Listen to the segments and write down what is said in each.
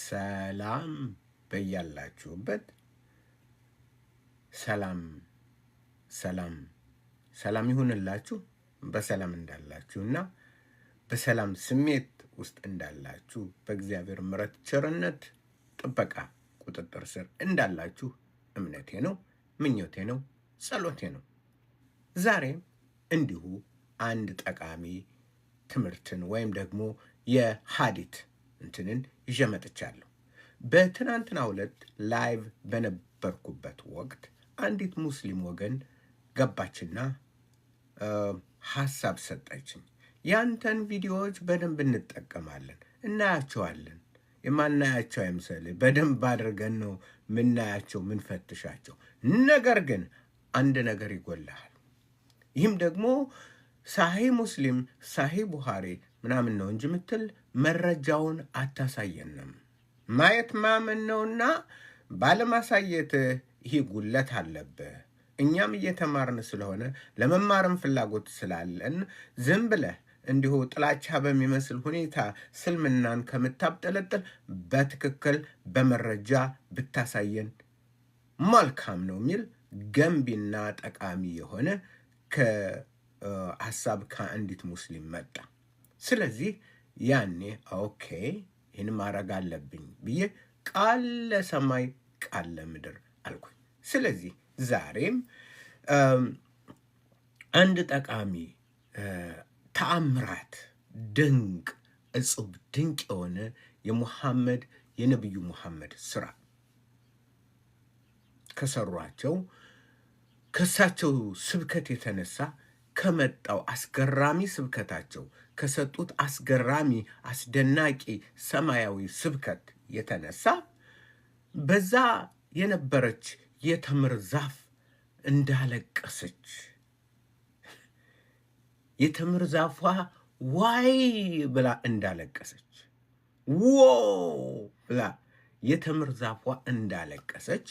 ሰላም በያላችሁበት ሰላም ሰላም ሰላም ይሁንላችሁ። በሰላም እንዳላችሁና በሰላም ስሜት ውስጥ እንዳላችሁ በእግዚአብሔር ምሕረት ቸርነት ጥበቃ ቁጥጥር ስር እንዳላችሁ እምነቴ ነው፣ ምኞቴ ነው፣ ጸሎቴ ነው። ዛሬም እንዲሁ አንድ ጠቃሚ ትምህርትን ወይም ደግሞ የሐዲት እንትንን ይዤ መጥቻለሁ። በትናንትናው ዕለት ላይቭ በነበርኩበት ወቅት አንዲት ሙስሊም ወገን ገባችና ሐሳብ ሰጠችኝ። ያንተን ቪዲዮዎች በደንብ እንጠቀማለን፣ እናያቸዋለን። የማናያቸው አይምሰልህ፣ በደንብ አድርገን ነው ምናያቸው፣ ምንፈትሻቸው። ነገር ግን አንድ ነገር ይጎልሃል። ይህም ደግሞ ሳሂህ ሙስሊም፣ ሳሂህ ቡኻሪ ምናምን ነው እንጂ ምትል መረጃውን አታሳየንም። ማየት ማመን ነውና ባለማሳየት ይህ ጉለት አለብህ። እኛም እየተማርን ስለሆነ ለመማርም ፍላጎት ስላለን ዝም ብለህ እንዲሁ ጥላቻ በሚመስል ሁኔታ ስልምናን ከምታብጠለጥል በትክክል በመረጃ ብታሳየን መልካም ነው የሚል ገንቢና ጠቃሚ የሆነ ሀሳብ ከአንዲት ሙስሊም መጣ። ስለዚህ ያኔ ኦኬ ይህን ማድረግ አለብኝ ብዬ ቃል ለሰማይ ቃል ለምድር አልኩኝ። ስለዚህ ዛሬም አንድ ጠቃሚ ተአምራት ድንቅ እጹብ ድንቅ የሆነ የነቢዩ ሙሐመድ ስራ ከሰሯቸው ከሳቸው ስብከት የተነሳ ከመጣው አስገራሚ ስብከታቸው ከሰጡት አስገራሚ አስደናቂ ሰማያዊ ስብከት የተነሳ በዛ የነበረች የተምር ዛፍ እንዳለቀሰች፣ የተምር ዛፏ ዋይ ብላ እንዳለቀሰች፣ ዎ ብላ የተምር ዛፏ እንዳለቀሰች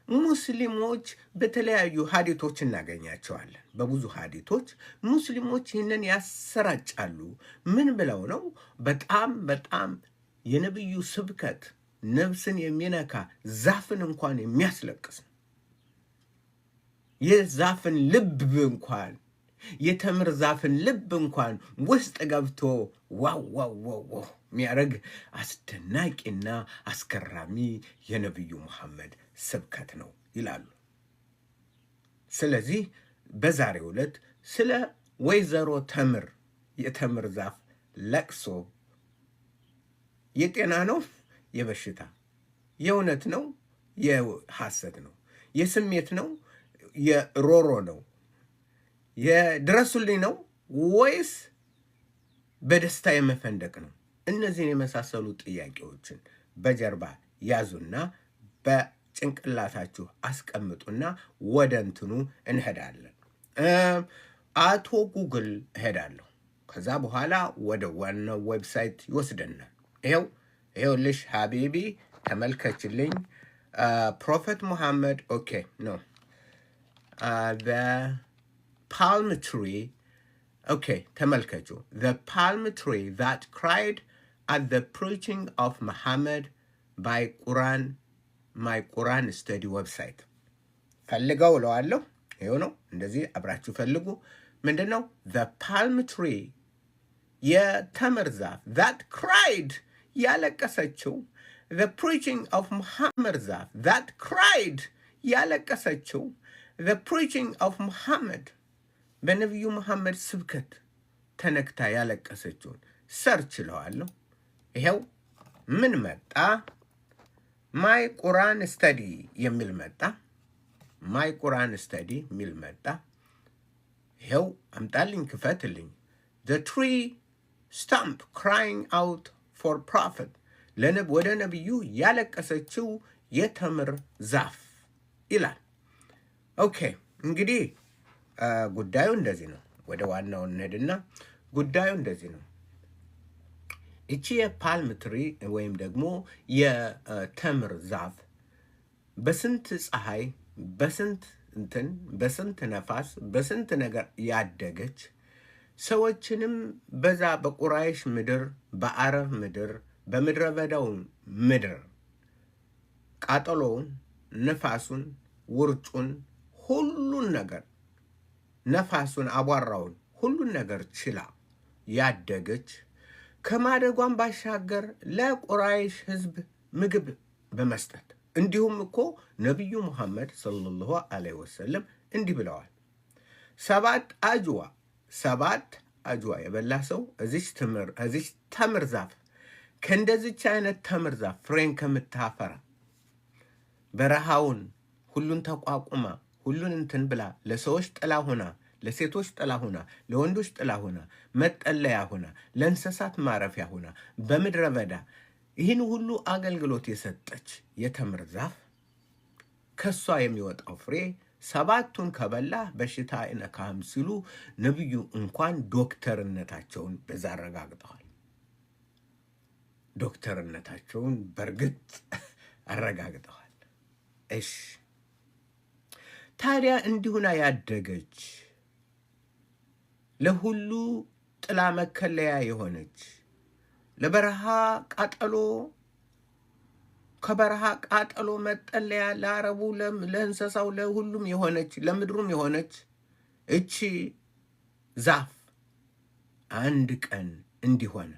ሙስሊሞች በተለያዩ ሐዲቶች እናገኛቸዋለን። በብዙ ሐዲቶች ሙስሊሞች ይህንን ያሰራጫሉ። ምን ብለው ነው? በጣም የነቢዩ ስብከት ነፍስን የሚነካ ዛፍን እንኳን የሚያስለቅስ ነው። የዛፍን ልብ እንኳን የተምር ዛፍን ልብ እንኳን ውስጥ ገብቶ ዋው የሚያደርግ አስደናቂና አስገራሚ የነቢዩ ሙሐመድ ስብከት ነው ይላሉ። ስለዚህ በዛሬው ዕለት ስለ ወይዘሮ ተምር የተምር ዛፍ ለቅሶ የጤና ነው፣ የበሽታ፣ የእውነት ነው፣ የሐሰት ነው፣ የስሜት ነው፣ የሮሮ ነው፣ የድረሱልኝ ነው ወይስ በደስታ የመፈንደቅ ነው? እነዚህን የመሳሰሉ ጥያቄዎችን በጀርባ ያዙና በጭንቅላታችሁ አስቀምጡና ወደ እንትኑ እንሄዳለን። አቶ ጉግል እሄዳለሁ። ከዛ በኋላ ወደ ዋናው ዌብሳይት ይወስደናል። ይኸውልሽ ሀቢቢ ተመልከችልኝ። ፕሮፌት ሙሐመድ ኦኬ ነው palm tree. Okay, ተመልከቱ. The palm tree that cried at the preaching of Muhammad by my Quran study website. ፈልገው እለዋለሁ። ይኸው ነው። እንደዚህ አብራችሁ ፈልጉ። ምንድን ነው? The palm tree የተምር ዛፍ that cried ያለቀሰችው። The preaching of Muhammad ዛፍ that cried ያለቀሰችው። The preaching of Muhammad በነቢዩ መሐመድ ስብከት ተነክታ ያለቀሰችውን ሰርች እለዋለሁ። ይኸው ምን መጣ? ማይ ቁራን ስተዲ የሚል መጣ። ማይ ቁራን ስተዲ የሚል መጣ። ይኸው አምጣልኝ፣ ክፈትልኝ። The tree stump crying out for prophet ወደ ነቢዩ ያለቀሰችው የተምር ዛፍ ይላል። ኦኬ እንግዲህ ጉዳዩ እንደዚህ ነው። ወደ ዋናው እንሄድና ጉዳዩ እንደዚህ ነው። እቺ የፓልም ትሪ ወይም ደግሞ የተምር ዛፍ በስንት ፀሐይ፣ በስንት ነፋስ፣ በስንት ነገር ያደገች ሰዎችንም በዛ በቁራይሽ ምድር፣ በአረብ ምድር፣ በምድረ በዳው ምድር ቃጠሎውን፣ ንፋሱን፣ ውርጩን፣ ሁሉን ነገር ነፋሱን፣ አቧራውን ሁሉን ነገር ችላ ያደገች ከማደጓን ባሻገር ለቁራይሽ ህዝብ ምግብ በመስጠት እንዲሁም እኮ ነቢዩ ሙሐመድ ሰለላሁ ዐለይሂ ወሰለም እንዲህ ብለዋል። 7 አጅዋ የበላ ሰው እዚች ተምር ዛፍ ከእንደዚች አይነት ተምር ዛፍ ፍሬን ከምታፈራ በረሃውን ሁሉን ተቋቁማ ሁሉን እንትን ብላ ለሰዎች ጥላ ሆና፣ ለሴቶች ጥላ ሆና፣ ለወንዶች ጥላ ሆና፣ መጠለያ ሆና፣ ለእንስሳት ማረፊያ ሆና በምድረ በዳ ይህን ሁሉ አገልግሎት የሰጠች የተምር ዛፍ ከሷ የሚወጣው ፍሬ 7ቱን ከበላ በሽታ አይነካህም ሲሉ ነቢዩ እንኳን ዶክተርነታቸውን በዛ አረጋግጠዋል። ዶክተርነታቸውን በእርግጥ አረጋግጠዋል። እሺ ታዲያ እንዲሁና ያደገች ለሁሉ ጥላ መከለያ የሆነች ለበረሃ ቃጠሎ ከበረሃ ቃጠሎ መጠለያ ለአረቡ ለእንስሳው ለሁሉም የሆነች ለምድሩም የሆነች እቺ ዛፍ አንድ ቀን እንዲሆነ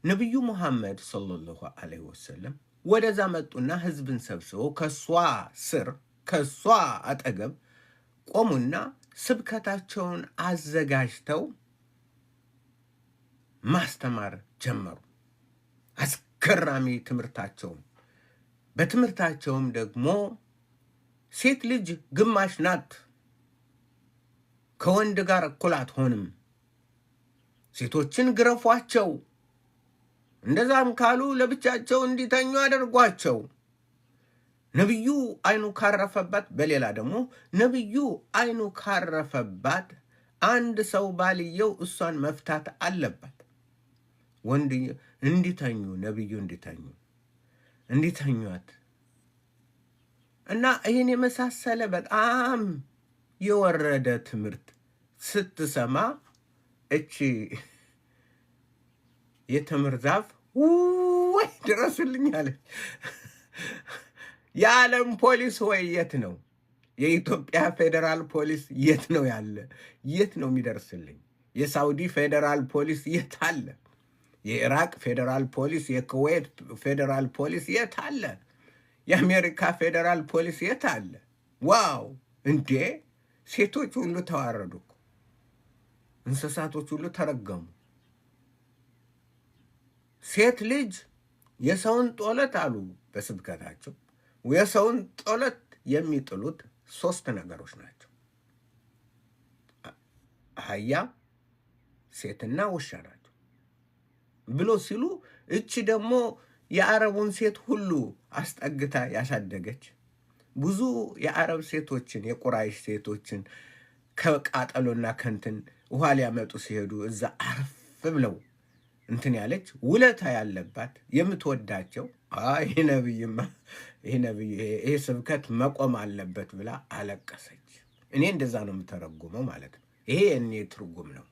ነቢዩ ሙሐመድ ሰለላሁ ዐለይሂ ወሰለም ወደዛ መጡና ህዝብን ሰብስበው ከሷ አጠገብ ቆሙና ስብከታቸውን አዘጋጅተው ማስተማር ጀመሩ። አስገራሚ ትምህርታቸውን በትምህርታቸውም ደግሞ ሴት ልጅ ግማሽ ናት፣ ከወንድ ጋር እኩል አትሆንም፣ ሴቶችን ግረፏቸው፣ እንደዛም ካሉ ለብቻቸው እንዲተኙ አድርጓቸው። ነቢዩ አይኑ ካረፈባት፣ በሌላ ደግሞ ነቢዩ አይኑ ካረፈባት አንድ ሰው ባልየው እሷን መፍታት አለባት። ወንድ እንዲተኙ ነቢዩ እንዲተኟት እና ይህን የመሳሰለ በጣም የወረደ ትምህርት ስትሰማ እቺ የተምር ዛፍ ወይ ድረሱልኝ አለች። የዓለም ፖሊስ ወይ የት ነው? የኢትዮጵያ ፌዴራል ፖሊስ የት ነው ያለ? የት ነው የሚደርስልኝ? የሳውዲ ፌዴራል ፖሊስ የት አለ? የኢራቅ ፌዴራል ፖሊስ፣ የኩዌት ፌዴራል ፖሊስ የት አለ? የአሜሪካ ፌዴራል ፖሊስ የት አለ? ዋው! እንዴ! ሴቶች ሁሉ ተዋረዱ፣ እንስሳቶች ሁሉ ተረገሙ። ሴት ልጅ የሰውን ጦለት አሉ በስብከታቸው፣ የሰውን ጦለት የሚጥሉት 3 ነገሮች ናቸው። አህያ፣ ሴትና ውሻ ናቸው ብሎ ሲሉ እቺ ደግሞ የአረቡን ሴት ሁሉ አስጠግታ ያሳደገች ብዙ የአረብ ሴቶችን የቁራይሽ ሴቶችን ከቃጠሎና ከንትን ውሃ ሊያመጡ ሲሄዱ እዛ አረፍ ብለው እንትን ያለች ውለታ ያለባት የምትወዳቸው ይሄ ነብይማ ይሄ ስብከት መቆም አለበት ብላ አለቀሰች። እኔ እንደዛ ነው የምተረጉመው ማለት ነው። ይሄ የኔ ትርጉም ነው።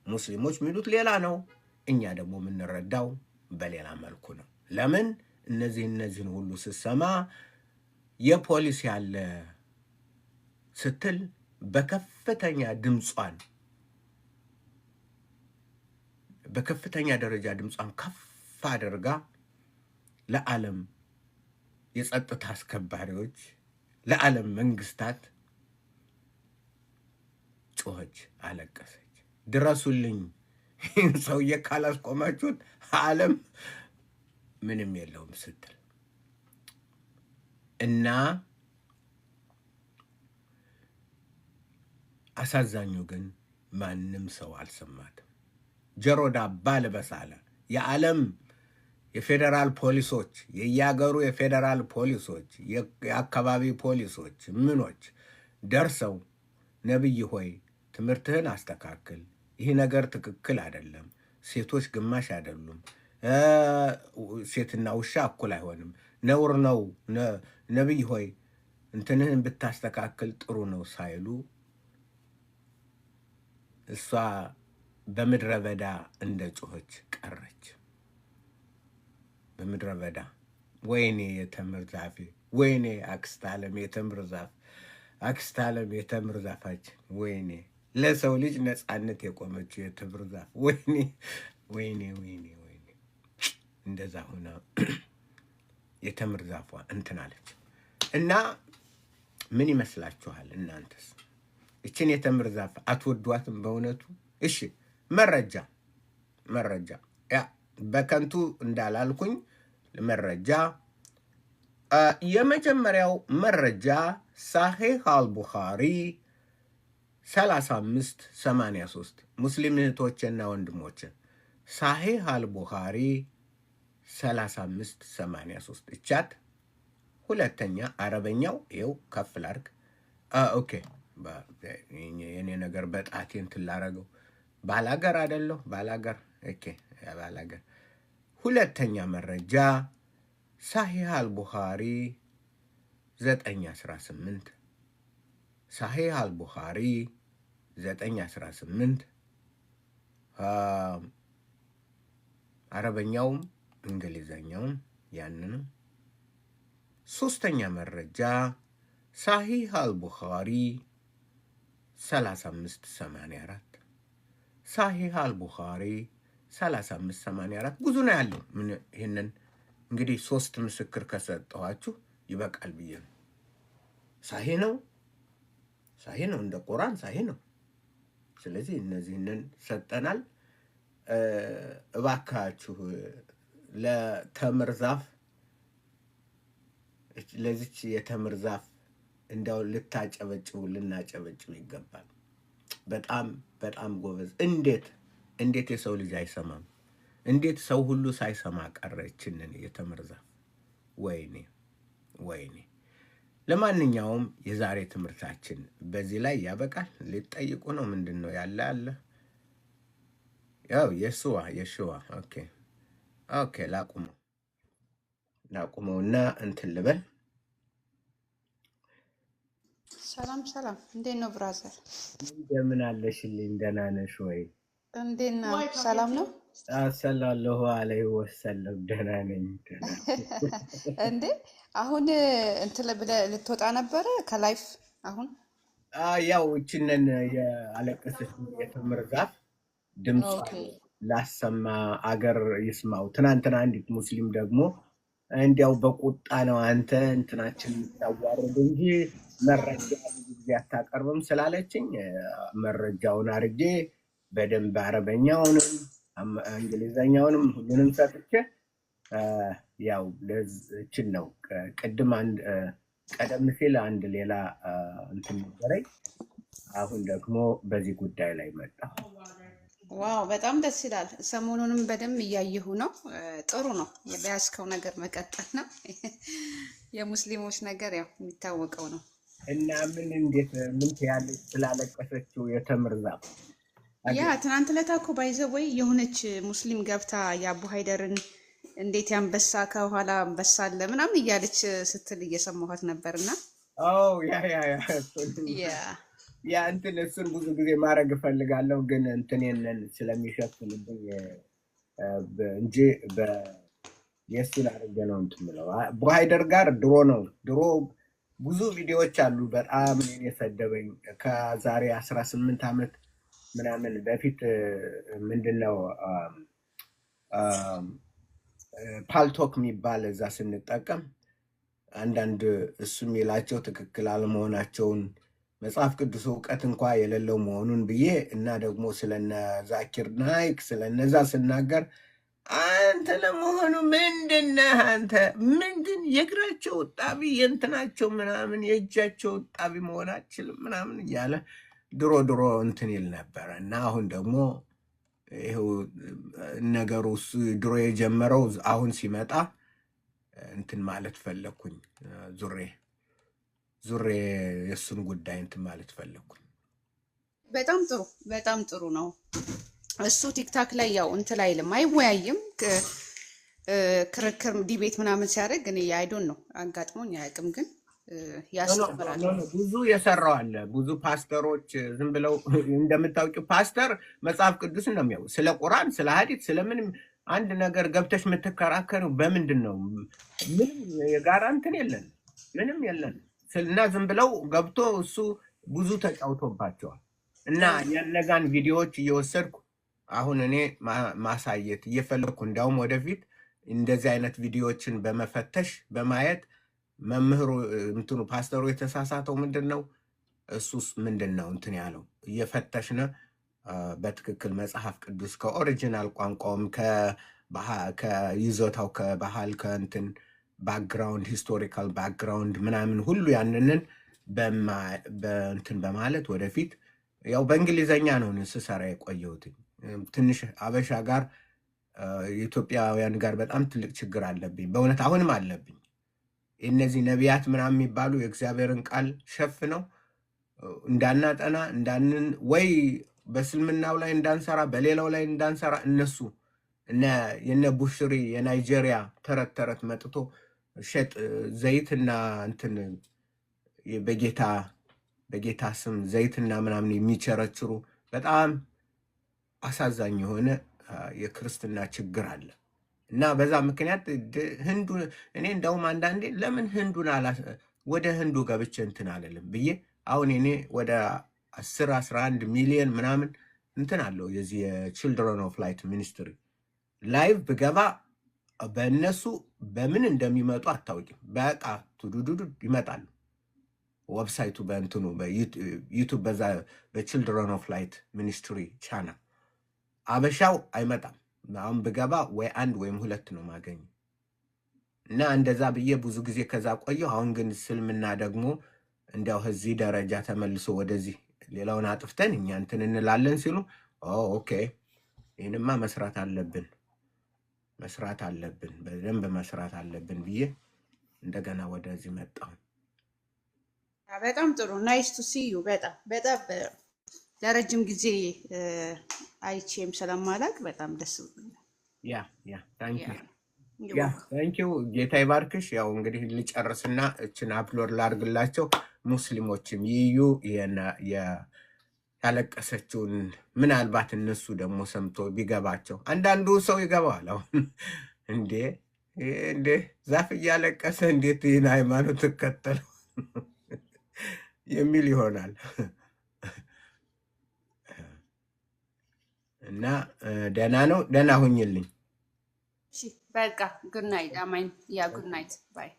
ሙስሊሞች የሚሉት ሌላ ነው። እኛ ደግሞ የምንረዳው በሌላ መልኩ ነው። ለምን እነዚህን ሁሉ ስሰማ የፖሊስ ያለ ስትል በከፍተኛ ደረጃ ድምጿን ከፍ አድርጋ ለዓለም የጸጥታ አስከባሪዎች፣ ለዓለም መንግስታት ጮኸች፣ አለቀሰች። ድረሱልኝ፣ ሰውዬ ካላስቆማችሁት ዓለም ምንም የለውም ስትል እና አሳዛኙ ግን ማንም ሰው አልሰማትም። ጆሮ ዳባ ልበስ አለ። የዓለም የፌዴራል ፖሊሶች፣ የየአገሩ የፌዴራል ፖሊሶች፣ የአካባቢ ፖሊሶች ምኖች ደርሰው ነብይ ሆይ ትምህርትህን አስተካክል፣ ይህ ነገር ትክክል አይደለም፣ ሴቶች ግማሽ አይደሉም፣ ሴትና ውሻ እኩል አይሆንም፣ ነውር ነው፣ ነብይ ሆይ እንትንህን ብታስተካክል ጥሩ ነው ሳይሉ እሷ በምድረ በዳ እንደ ጮኸች ቀረች። ምድረ በዳ። ወይኔ የተምር ዛፌ፣ ወይኔ አክስተ ዓለም የተምር ዛፍ፣ አክስተ ዓለም የተምር ዛፋችን፣ ወይኔ ለሰው ልጅ ነፃነት የቆመችው የተምር ዛፍ፣ ወይኔ ወይኔ ወይኔ ወይኔ። እንደዛ ሆነ የተምር ዛፏ እንትን አለች። እና ምን ይመስላችኋል እናንተስ? እችን የተምር ዛፍ አትወዷትም በእውነቱ? እሺ መረጃ ያ በከንቱ እንዳላልኩኝ መረጃ የመጀመሪያው መረጃ ሳሂህ አልቡኻሪ 3583 ሙስሊም እህቶችና ወንድሞች ሳሂህ አልቡኻሪ 3583 እቻት። ሁለተኛ አረበኛው ይኸው ከፍ ላድርግ። ኦኬ የኔ ነገር በጣቴን ትላረገው ባላገር አይደለሁ ባላገር። ኦኬ ባላገር። ሁለተኛ መረጃ ሳሂህ አልቡኻሪ 918 ሳሂህ አልቡኻሪ 918 አረበኛውም እንግሊዘኛውም ያንን። ሶስተኛ መረጃ ሳሂህ አልቡኻሪ 3584 ሳሂህ አልቡኻሪ 3584 ብዙ ነው ያለው። ምን ይሄንን እንግዲህ 3 ምስክር ከሰጠኋችሁ ይበቃል ብዬ ነው። ሳሂህ ነው እንደ ቁርአን ሳሂህ ነው። ስለዚህ እነዚህንን ሰጠናል። እባካችሁ ለተምር ዛፍ ለዚች የተምር ዛፍ እንደው ልናጨበጭብ ይገባል። በጣም በጣም ጎበዝ። እንዴት የሰው ልጅ አይሰማም? እንዴት ሰው ሁሉ ሳይሰማ ቀረችንን የተምር ዛፍ? ወይኔ ወይኔ። ለማንኛውም የዛሬ ትምህርታችን በዚህ ላይ ያበቃል። ሊጠይቁ ነው ምንድን ነው ያለ አለ? ያው የሽዋ ኦኬ ላቁመውና እንትን ልበል። ሰላም፣ እንዴት ነው ብራዘር? እንደምን አለሽልኝ? ደህና ነሽ ወይ? እንዴት ነው? ሰላም ነው? ሰለላሁ ዐለይሂ ወሰለም ደህና ነኝ። እንዴ አሁን እንትን ብለህ ልትወጣ ነበረ ከላይፍ? አሁን ያው እችንን የአለቀሰች የተምር ዛፍ ድምፅ ላሰማ አገር ይስማው። ትናንትና አንዲት ሙስሊም ደግሞ እንዲያው በቁጣ ነው አንተ እንትናችን ታዋርድ እንጂ መረጃ ብዙ ጊዜ አታቀርብም ስላለችኝ መረጃውን አድርጌ በደንብ አረበኛውንም እንግሊዘኛውንም ሁሉንም ሰጥቼ ያው ለዚችን ነው። ቀደም ሲል አንድ ሌላ እንትን ነበረኝ። አሁን ደግሞ በዚህ ጉዳይ ላይ መጣ። ዋው በጣም ደስ ይላል። ሰሞኑንም በደንብ እያየሁ ነው። ጥሩ ነው። የያዝከው ነገር መቀጠል ነው። የሙስሊሞች ነገር ያው የሚታወቀው ነው። እና ምን ትያለሽ ስላለቀሰችው የተምር ዛፍ? ያ ትናንት ዕለት እኮ ባይዘወይ የሆነች ሙስሊም ገብታ የአቡ ሀይደርን እንዴት ያንበሳ ከኋላ አንበሳ አለ ምናምን እያለች ስትል እየሰማኋት ነበርና ያ እንትን እሱን ብዙ ጊዜ ማድረግ እፈልጋለሁ፣ ግን እንትኔን ስለሚሸፍንብኝ እንጂ የእሱን አድርጌ ነው እንትን የምለው። አቡ ሀይደር ጋር ድሮ ብዙ ቪዲዮዎች አሉ። በጣም እኔን የሰደበኝ ከዛሬ 18 ዓመት ምናምን በፊት ምንድነው ፓልቶክ የሚባል እዛ ስንጠቀም አንዳንድ እሱ የሚላቸው ትክክል አለመሆናቸውን መጽሐፍ ቅዱስ እውቀት እንኳ የሌለው መሆኑን ብዬ እና ደግሞ ስለነ ዛኪር ናይክ ስለነዛ ስናገር አንተ ለመሆኑ ምንድነህ? አንተ ምንድን የእግራቸው ጣቢ የእንትናቸው ምናምን የእጃቸው ጣቢ መሆን አችልም ምናምን እያለ ድሮ እንትን ይል ነበረ። እና አሁን ደግሞ ይኸው ነገሩ እሱ ድሮ የጀመረው አሁን ሲመጣ እንትን ማለት ፈለግኩኝ። ዙሬ የእሱን ጉዳይ እንትን ማለት ፈለግኩኝ። በጣም ጥሩ ነው። እሱ ቲክታክ ላይ ያው እንትን አይልም አይወያይም። ክርክር ዲቤት ምናምን ሲያደርግ እኔ አይዶን ነው አጋጥሞኝ አያውቅም፣ ግን ያስተምራል። ብዙ የሰራው አለ። ብዙ ፓስተሮች ዝም ብለው እንደምታውቂው ፓስተር መጽሐፍ ቅዱስን ነው የሚያው ስለ ቁርአን ስለ ሐዲስ ስለምንም አንድ ነገር ገብተሽ የምትከራከሩ በምንድን ነው? ምንም የጋራ እንትን የለን፣ ምንም የለን እና ዝም ብለው ገብቶ እሱ ብዙ ተጫውቶባቸዋል። እና የነዛን ቪዲዮዎች እየወሰድኩ አሁን እኔ ማሳየት እየፈለግኩ እንዲያውም ወደፊት እንደዚህ አይነት ቪዲዮዎችን በመፈተሽ በማየት መምህሩ እንትኑ ፓስተሩ የተሳሳተው ምንድን ነው እሱስ ምንድን ነው እንትን ያለው እየፈተሽነ በትክክል መጽሐፍ ቅዱስ ከኦሪጂናል ቋንቋውም ከይዞታው ከባህል ከእንትን ባክግራውንድ ሂስቶሪካል ባክግራውንድ ምናምን ሁሉ ያንንን በእንትን በማለት ወደፊት ያው በእንግሊዘኛ ነው ስሰራ የቆየሁት። ትንሽ አበሻ ጋር የኢትዮጵያውያን ጋር በጣም ትልቅ ችግር አለብኝ በእውነት አሁንም አለብኝ። እነዚህ ነቢያት ምናምን የሚባሉ የእግዚአብሔርን ቃል ሸፍነው እንዳናጠና እንዳንን ወይ በስልምናው ላይ እንዳንሰራ በሌላው ላይ እንዳንሰራ እነሱ የነ ቡሽሪ የናይጄሪያ ተረት ተረት መጥቶ ሸጥ ዘይትና እንትን በጌታ ስም ዘይትና ምናምን የሚቸረችሩ በጣም አሳዛኝ የሆነ የክርስትና ችግር አለ። እና በዛ ምክንያት ህንዱ እኔ እንደውም አንዳንዴ ለምን ህንዱን ወደ ህንዱ ገብቼ እንትን አለልም ብዬ አሁን እኔ ወደ 10-11 ሚሊዮን ምናምን እንትን አለው የዚህ የቺልድረን ኦፍ ላይት ሚኒስትሪ ላይቭ ብገባ በእነሱ በምን እንደሚመጡ አታውቂም። በቃ ቱዱዱዱ ይመጣሉ። ዌብሳይቱ በእንትኑ በዩቱብ በዛ በቺልድረን ኦፍ ላይት ሚኒስትሪ ቻናል አበሻው አይመጣም። አሁን ብገባ ወይ 1 ወይም 2 ነው ማገኝ እና እንደዛ ብዬ ብዙ ጊዜ ከዛ ቆየሁ። አሁን ግን ስልምና ደግሞ እንዲያው እዚህ ደረጃ ተመልሶ ወደዚህ ሌላውን አጥፍተን እኛ እንትን እንላለን ሲሉ ኦኬ ይህንማ መስራት አለብን በደንብ መስራት አለብን ብዬ እንደገና ወደዚህ መጣሁ። በጣም ጥሩ ናይስ ቱ ሲ ዩ። በጣም ለረጅም ጊዜ አይቼም ስለማላቅ በጣም ደስ ብሎኛል። ታንኪዩ ጌታ ይባርክሽ። ያው እንግዲህ ልጨርስና እችን አፕሎድ ላርግላቸው ሙስሊሞችም ይዩ ያለቀሰችውን ምናልባት እነሱ ደግሞ ሰምቶ ቢገባቸው አንዳንዱ ሰው ይገባዋል። አሁን እንዴ ዛፍ እያለቀሰ እንዴት ይህን ሃይማኖት ትከተለው የሚል ይሆናል። እና ደህና ነው። ደህና ሁኝልኝ። በቃ ጉድ ናይት አማይን። ያ ጉድ ናይት ባይ